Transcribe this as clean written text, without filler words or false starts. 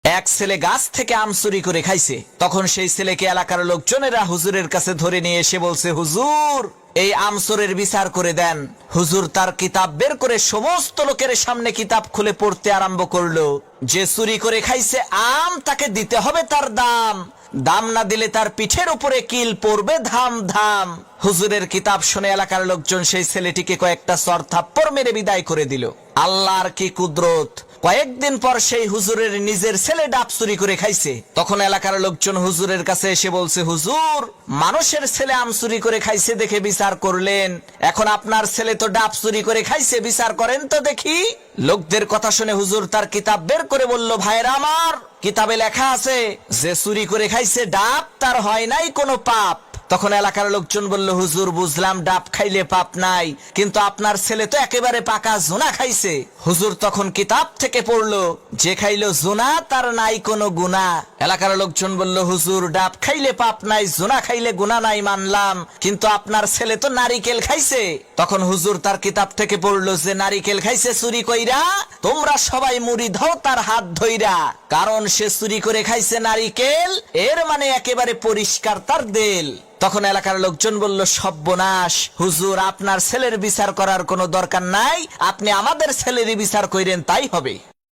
এক ছেলে গাছ থেকে আম চুরি করে খাইছে। তখন সেই ছেলেকে এলাকার লোকজনেরা হুজুরের কাছে ধরে নিয়ে এসে বলছে, হুজুর এই আম চোরের বিচার করে দেন। হুজুর তার কিতাব বের করে সমস্ত লোকের সামনে কিতাব খুলে পড়তে আরম্ভ করলো। যে চুরি করে খাইছে আম তাকে দিতে হবে তার দাম, দাম না দিলে তার পিঠের উপরে কিল পড়বে ধাম ধাম। হুজুরের কিতাব শুনে এলাকার লোকজন সেই ছেলেটিকে কয়েকটা চর থাপ্পড় মেরে বিদায় করে দিল। আল্লাহর কি কুদরত! কয়েকদিন পর সেই হুজুরের নিজের ছেলে ডাব চুরি করে খাইছে। তখন এলাকার লোকজন হুজুরের কাছে এসে বলছে, হুজুর মানুষের ছেলে আম চুরি করে খাইছে দেখে বিচার করলেন, এখন আপনার ছেলে তো ডাব চুরি করে খাইছে, বিচার করেন তো দেখি। লোকদের কথা শুনে হুজুর তার কিতাব বের করে বলল, ভাইরা আমার, কিতাবে লেখা আছে যে চুরি করে খাইছে ডাব তার হয় নাই কোনো পাপ। তখন এলাকার লোকজন বলল, হুজুর বুঝলাম ডাব খাইলে পাপ নাই, কিন্তু আপনার ছেলে তো একেবারে পাকা জুনা খাইছে। হুজুর তখন কিতাব থেকে পড়লো, যে খাইলো জুনা তার নাই কোনো গুনাহ। এলাকার লোকজন বলল, হুজুর ডাব খাইলে পাপ নাই, জুনা খাইলে গুনাহ নাই মানলাম, কিন্তু আপনার ছেলে তো নারিকেল খাইছে। তখন হুজুর তার কিতাব থেকে পড়লো, যে নারিকেল খাইছে চুরি কইরা, তোমরা সবাই মুড়ি দাও তার হাত ধইরা, কারণ সে চুরি করে খাইছে নারিকেল, এর মানে একেবারে পরিষ্কার তার দেল। তখন এলাকার লোকজন বলল, সর্বনাশ, হুজুর আপনার ছেলের বিচার করার কোনো দরকার নাই, আপনি আমাদের ছেলেরই বিচার কইরেন তাই হবে।